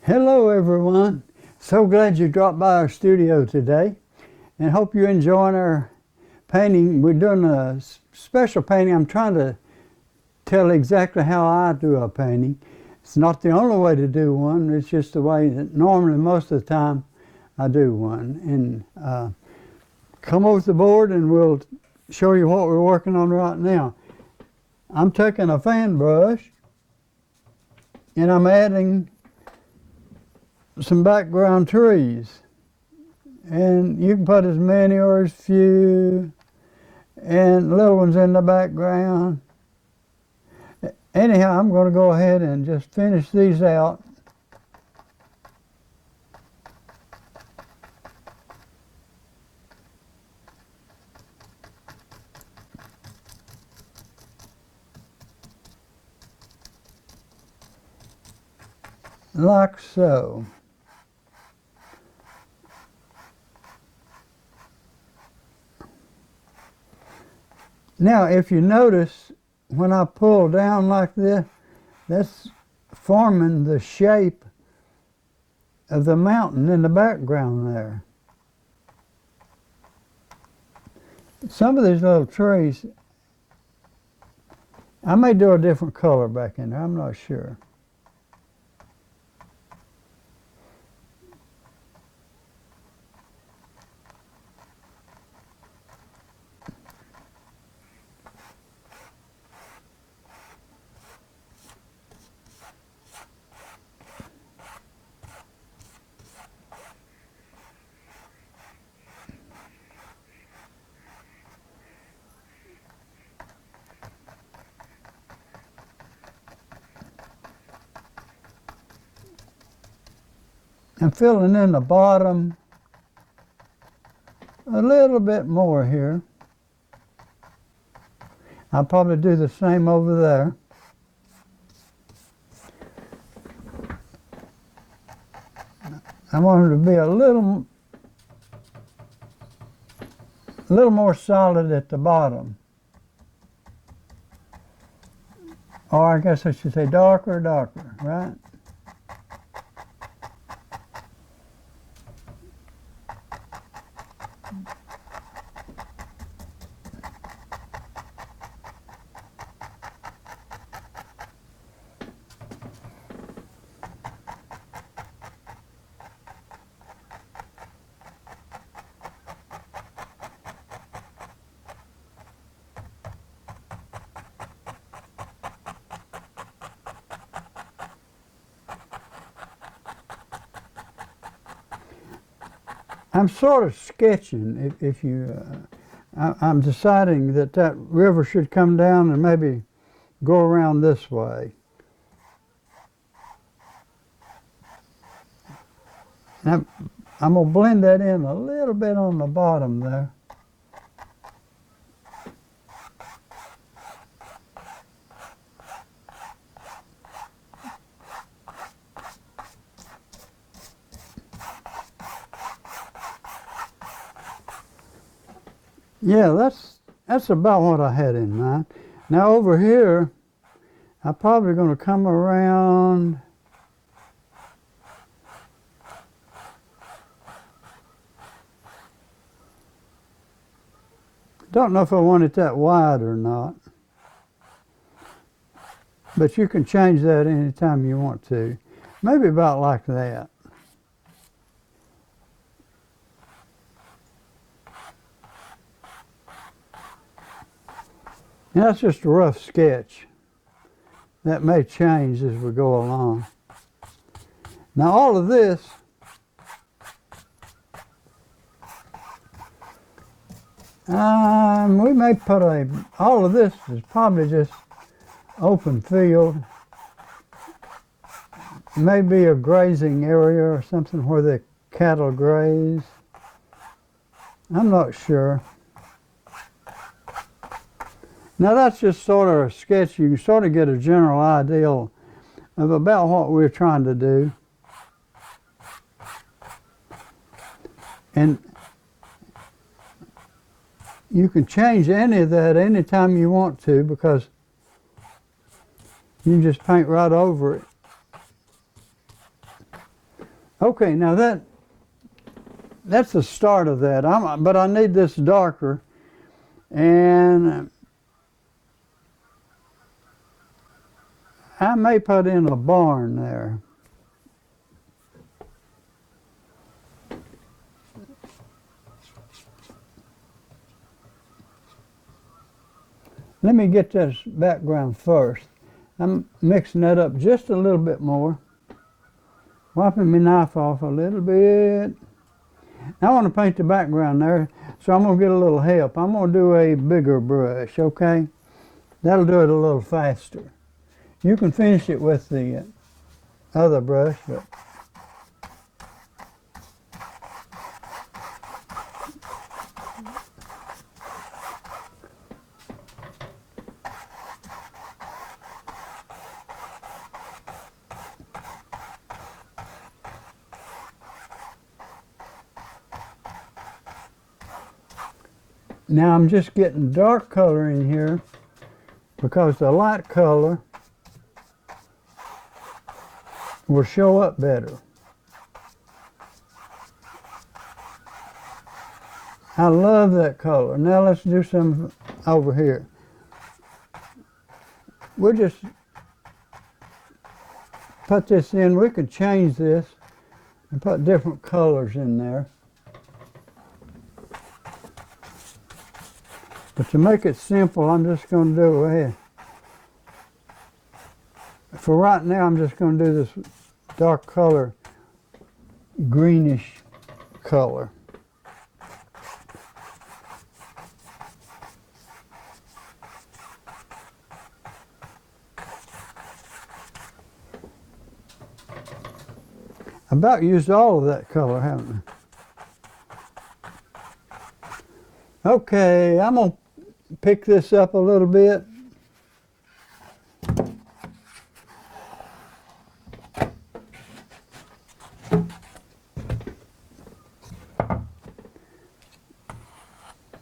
Hello everyone. So glad you dropped by our studio today and hope you're enjoying our painting. We're doing a special painting. I'm trying to tell exactly how I do a painting. It's not the only way to do one, it's just the way that normally most of the time I do one. And come over to the board and we'll show you what we're working on right now. I'm taking a fan brush and I'm adding some background trees, and you can put as many or as few, and little ones in the background. Anyhow, I'm going to go ahead and just finish these out. Like so. Now, if you notice, when I pull down like this, that's forming the shape of the mountain in the background there. Some of these little trees, I may do a different color back in there, I'm not sure. I'm filling in the bottom a little bit more here. I'll probably do the same over there. I want it to be a little more solid at the bottom. Or I guess I should say darker, right? I'm sort of sketching, if you, I'm deciding that that river should come down and maybe go around this way. And I'm going to blend that in a little bit on the bottom there. Yeah, that's about what I had in mind. Now over here, I'm probably going to come around don't know if I want it that wide or not, but you can change that anytime you want to. Maybe about like that. And that's just a rough sketch. That may change as we go along. Now all of this we may put all of this is probably just open field. Maybe a grazing area or something where the cattle graze. I'm not sure. Now that's just sort of a sketch. You can sort of get a general idea of about what we're trying to do. And you can change any of that anytime you want to, because you can just paint right over it. Okay, now that's the start of that. But I need this darker, and I may put in a barn there. Let me get this background first. I'm mixing that up just a little bit more. Wiping my knife off a little bit. I want to paint the background there, so I'm going to get a little help. I'm going to do a bigger brush, okay? That'll do it a little faster. You can finish it with the other brush, but now I'm just getting dark color in here because the light color will show up better. I love that color. Now let's do some over here. We'll just put this in. We could change this and put different colors in there. But to make it simple, I'm just going to do it. For right now, I'm just going to do this dark color, greenish color. I about used all of that color, haven't I? Okay, I'm going to pick this up a little bit.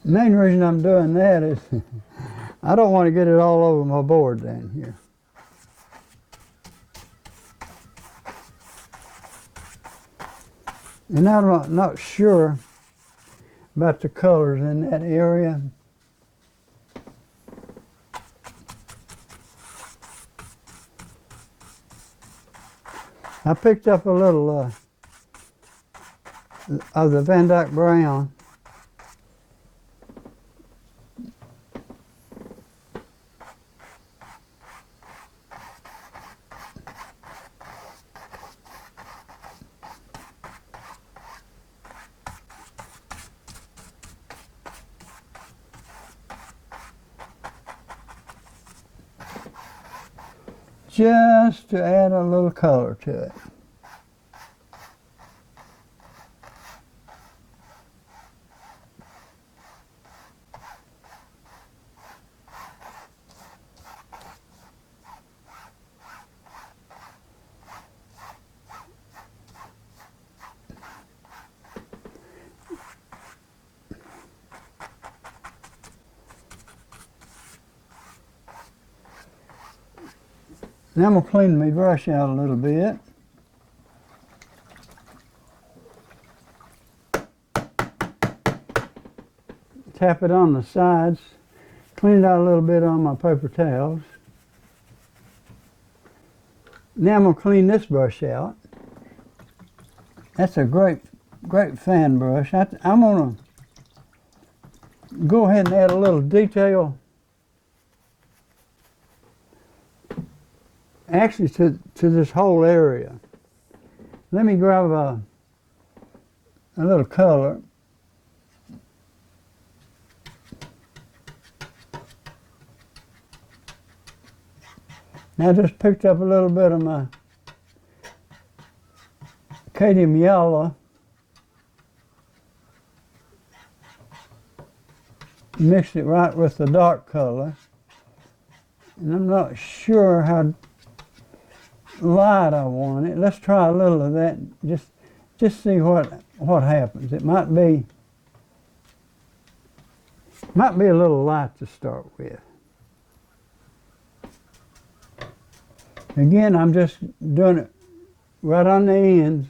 Main reason I'm doing that is I don't want to get it all over my board down here. And I'm not sure about the colors in that area. I picked up a little of the Van Dyke brown. Just to add a little color to it. Now I'm going to clean my brush out a little bit. Tap it on the sides. Clean it out a little bit on my paper towels. Now I'm going to clean this brush out. That's a great fan brush. I'm going to go ahead and add a little detail. Actually, to this whole area. Let me grab a little color. Now I just picked up a little bit of my cadmium yellow. Mixed it right with the dark color. And I'm not sure how light I want it. Let's try a little of that. Just see what happens. It might be a little light to start with. Again, I'm just doing it right on the ends.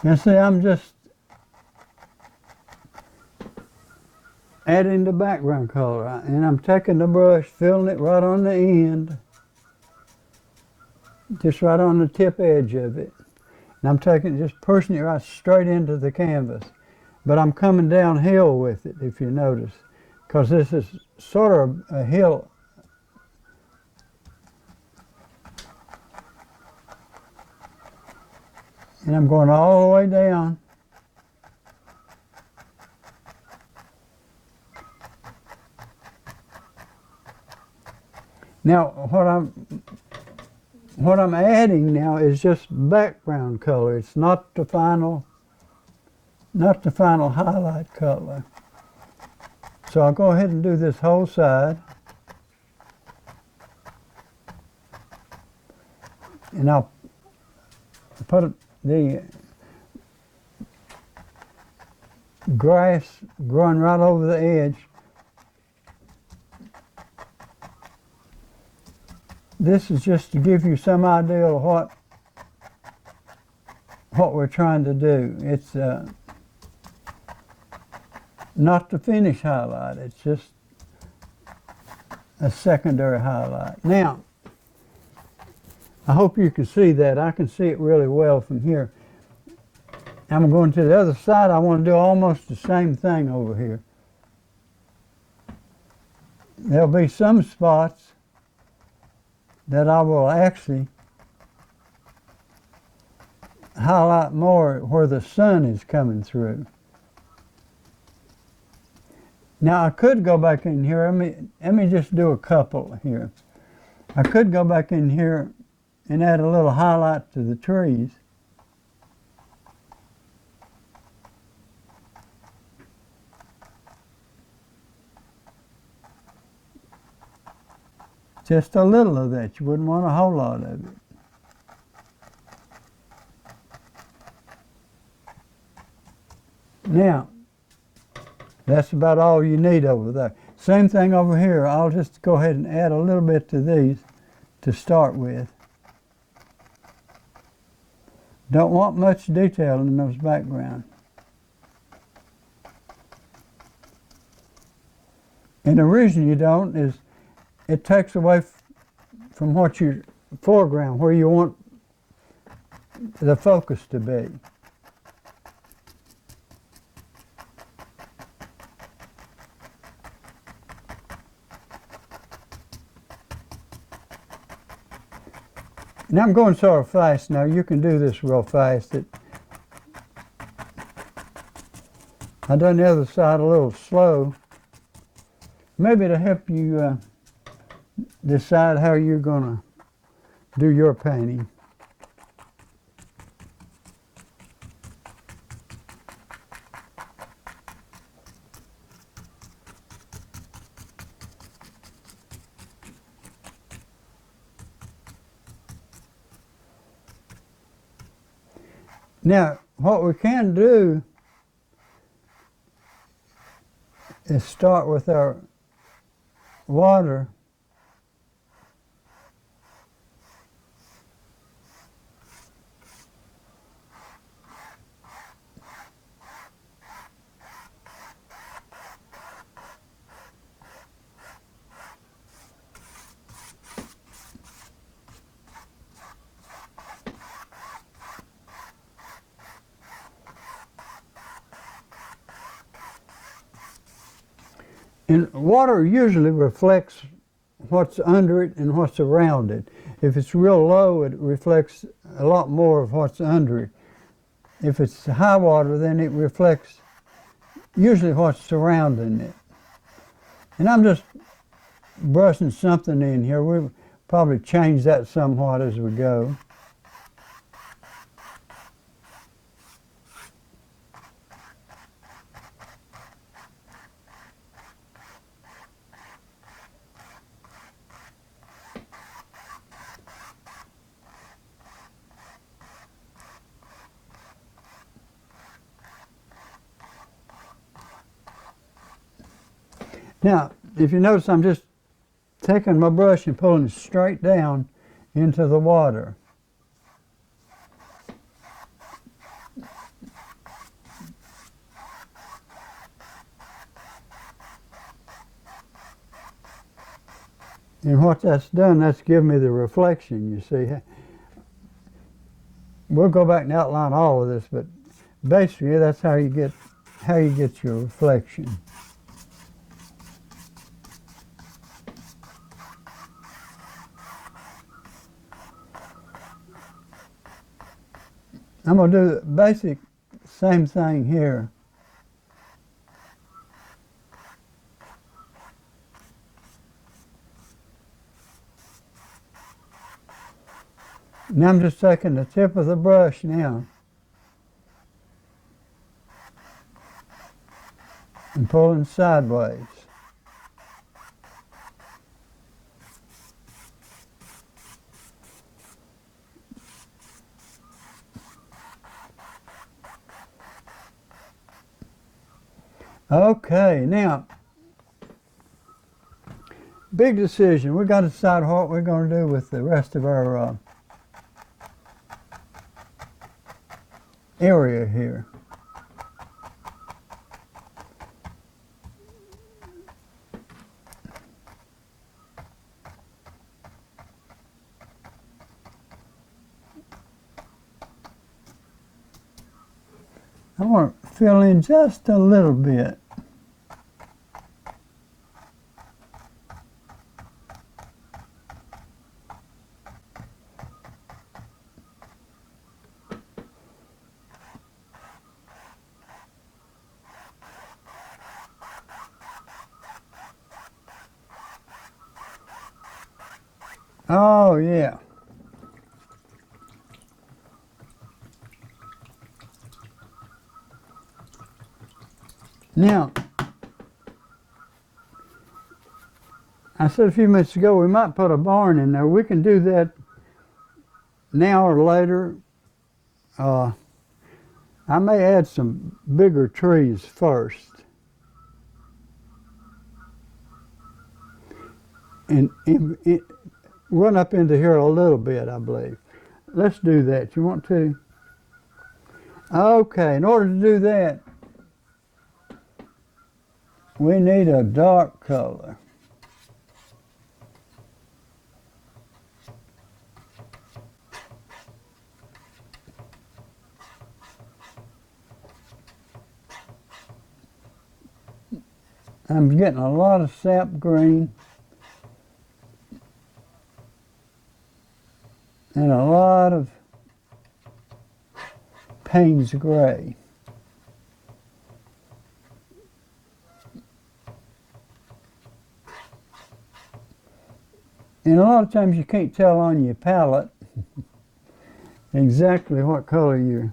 Now see, I'm just adding the background color, and I'm taking the brush, filling it right on the end, just right on the tip edge of it. And I'm taking it, just pushing it right straight into the canvas. But I'm coming downhill with it, if you notice, because this is sort of a hill. And I'm going all the way down. Now, what I'm adding now is just background color. It's not the final highlight color. So I'll go ahead and do this whole side. And I'll put the grass growing right over the edge. This is just to give you some idea of what we're trying to do. It's not the finish highlight, it's just a secondary highlight. Now, I hope you can see that. I can see it really well from here. I'm going to the other side. I want to do almost the same thing over here. There'll be some spots that I will actually highlight more where the sun is coming through. Now I could go back in here, let me just do a couple here. I could go back in here and add a little highlight to the trees. Just a little of that. You wouldn't want a whole lot of it. Now, that's about all you need over there. Same thing over here. I'll just go ahead and add a little bit to these to start with. Don't want much detail in those backgrounds. And the reason you don't is it takes away from what your foreground, where you want the focus to be. Now I'm going sort of fast now. You can do this real fast. I've done the other side a little slow. Maybe to help you decide how you're going to do your painting. Now, what we can do is start with our water. And water usually reflects what's under it and what's around it. If it's real low, it reflects a lot more of what's under it. If it's high water, then it reflects usually what's surrounding it. And I'm just brushing something in here. We'll probably change that somewhat as we go. Now, if you notice, I'm just taking my brush and pulling it straight down into the water. And what that's done, that's given me the reflection, you see. We'll go back and outline all of this, but basically that's how you get your reflection. I'm going to do the basic same thing here. Now I'm just taking the tip of the brush now and pulling sideways. Okay, now, big decision. We've got to decide what we're going to do with the rest of our area here. I want to fill in just a little bit. Oh, yeah. Now, I said a few minutes ago we might put a barn in there. We can do that now or later. I may add some bigger trees first. And run up into here a little bit, I believe. Let's do that. You want to? Okay, in order to do that, we need a dark color. I'm getting a lot of sap green and a lot of Payne's gray. And a lot of times you can't tell on your palette exactly what color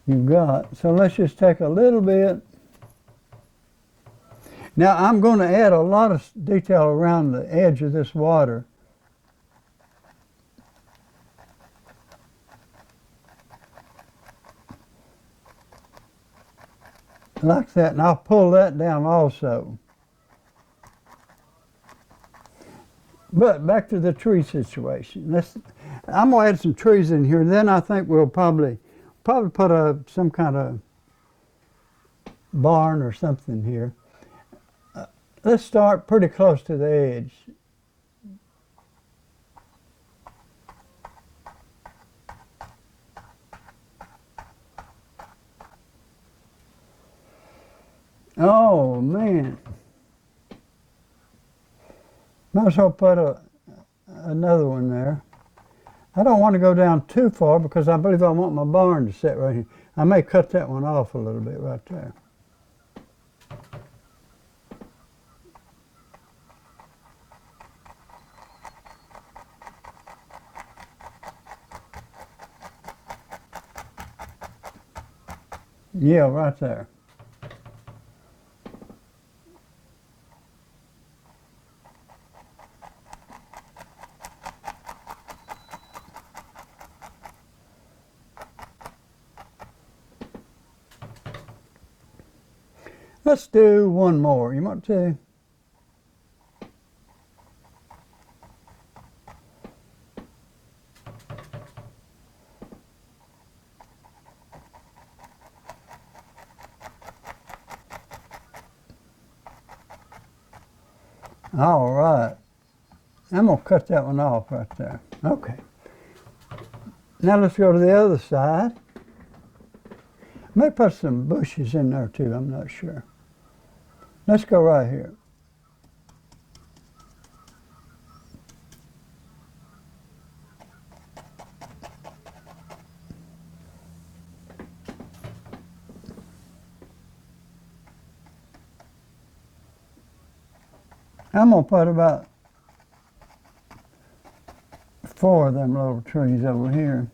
you've got. So let's just take a little bit. Now I'm going to add a lot of detail around the edge of this water. Like that, and I'll pull that down also. But back to the tree situation. I'm going to add some trees in here, then I think we'll probably put some kind of barn or something here. Let's start pretty close to the edge. Oh man. Might as well put another one there. I don't want to go down too far because I believe I want my barn to sit right here. I may cut that one off a little bit right there. Yeah, right there. Let's do one more. You want to? All right. I'm going to cut that one off right there. Okay. Now let's go to the other side. May put some bushes in there too, I'm not sure. Let's go right here. I'm going to put about 4 of them little trees over here.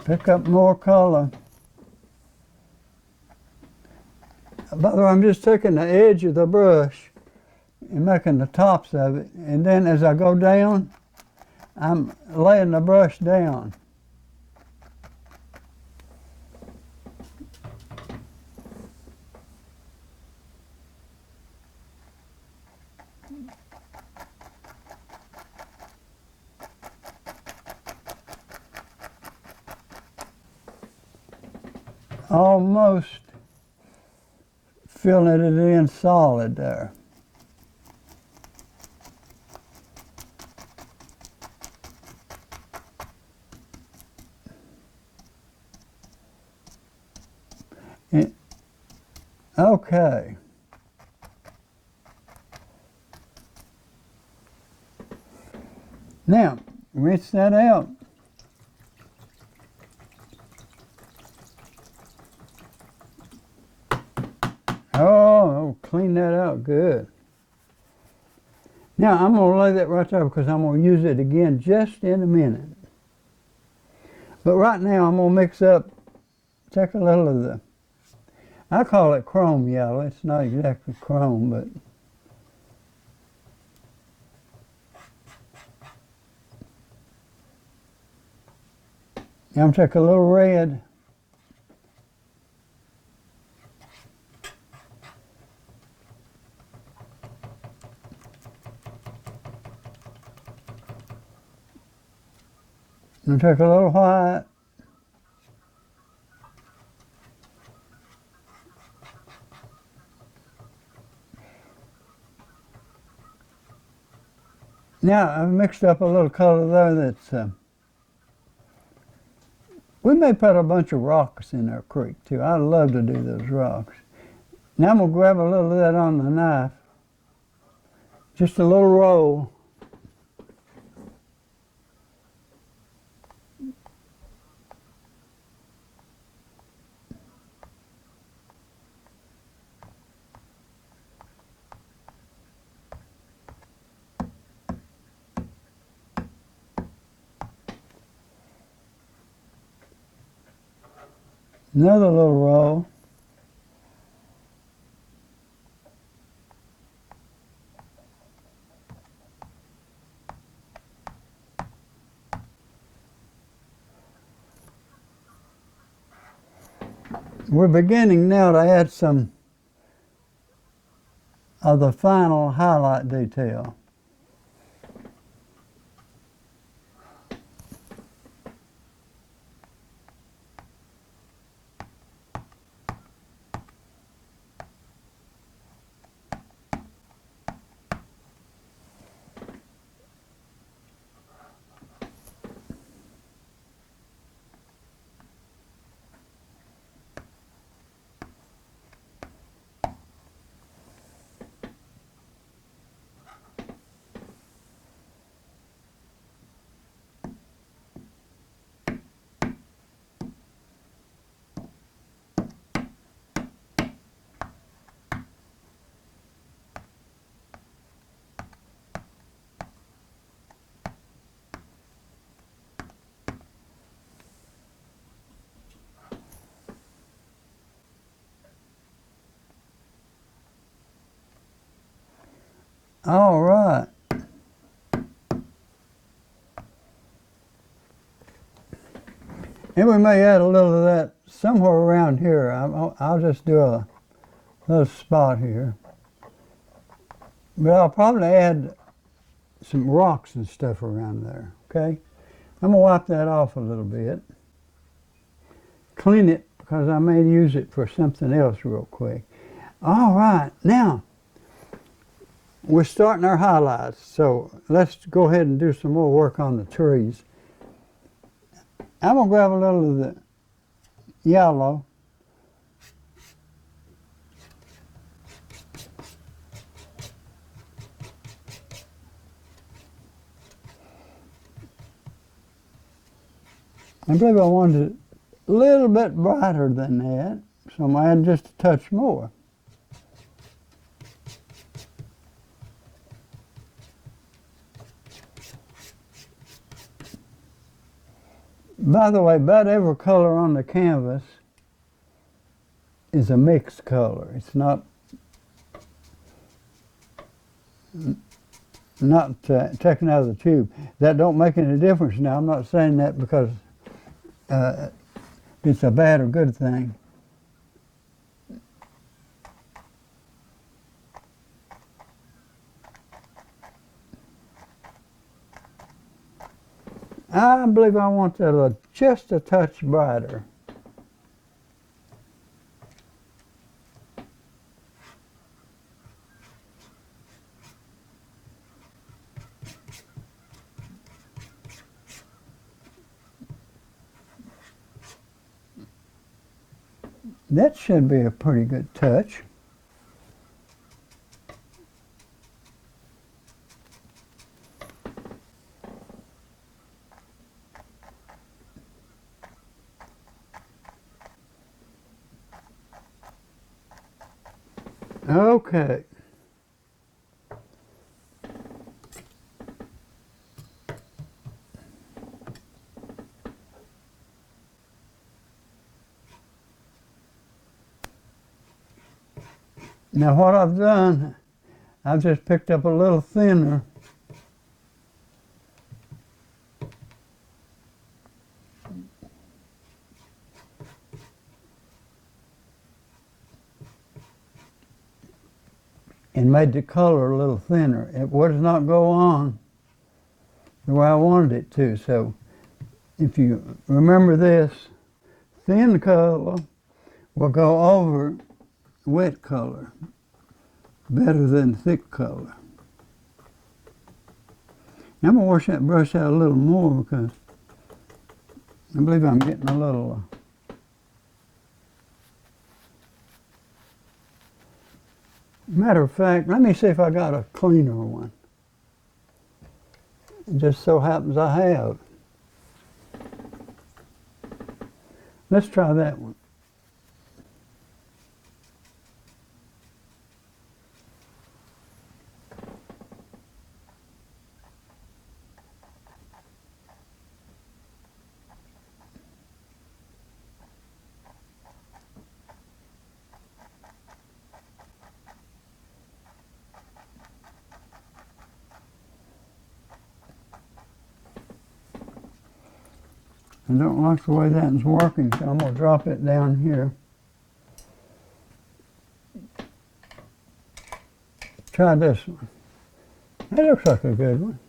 Pick up more color. By the way, I'm just taking the edge of the brush and making the tops of it. And then as I go down, I'm laying the brush down. Almost filling it in solid there. Okay. Now, rinse that out. Oh, clean that out good. Now, I'm going to lay that right there because I'm going to use it again just in a minute. But right now, I'm going to mix up, take a little of the, I call it chrome yellow. It's not exactly chrome, but I'm going to take a little red. I'm going to take a little white. Now, I've mixed up a little color there that's, we may put a bunch of rocks in our creek too. I'd love to do those rocks. Now I'm going to grab a little of that on the knife. Just a little roll. Another little roll. We're beginning now to add some of the final highlight detail. All right. And we may add a little of that somewhere around here. I'll just do a little spot here. But I'll probably add some rocks and stuff around there, okay? I'm gonna wipe that off a little bit. Clean it, because I may use it for something else real quick. All right, now, we're starting our highlights, so let's go ahead and do some more work on the trees. I'm gonna grab a little of the yellow. I believe I wanted it a little bit brighter than that, so I'm gonna add just a touch more. By the way, about every color on the canvas is a mixed color. It's not taken out of the tube. That don't make any difference now. I'm not saying that because it's a bad or good thing. I believe I want that just a touch brighter. That should be a pretty good touch. Okay. Now what I've done, I've just picked up a little thinner and made the color a little thinner. It does not go on the way I wanted it to. So if you remember this, thin color will go over wet color better than thick color. Now I'm going to wash that brush out a little more because I believe I'm getting a little matter of fact, let me see if I got a cleaner one. It just so happens I have. Let's try that one. I don't like the way that's working, so I'm going to drop it down here. Try this one. That looks like a good one.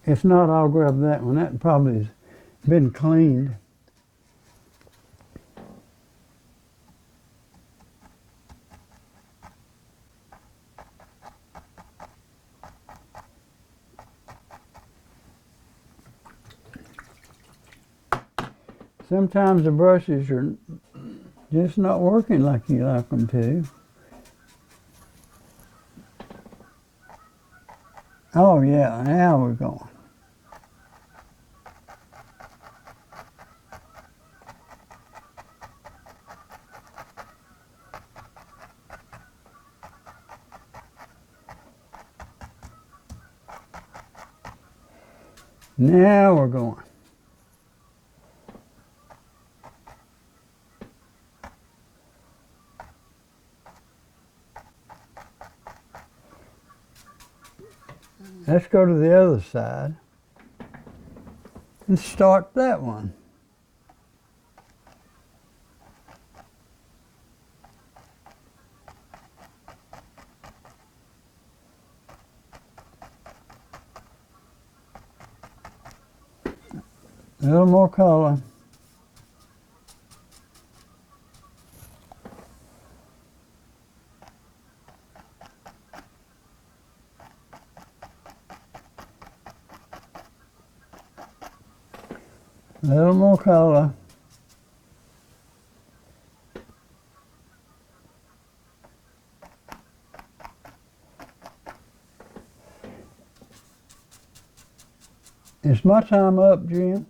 If not, I'll grab that one. That probably has been cleaned. Sometimes the brushes are just not working like you like them to. Oh yeah, now we're going. Now we're going. Let's go to the other side. and start that one. A little more color. A little more color. Is my time up, Jim?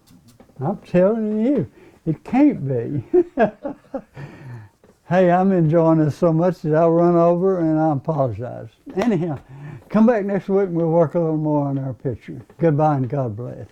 I'm telling you, it can't be. Hey, I'm enjoying this so much that I'll run over and I apologize. Anyhow, come back next week and we'll work a little more on our picture. Goodbye and God bless.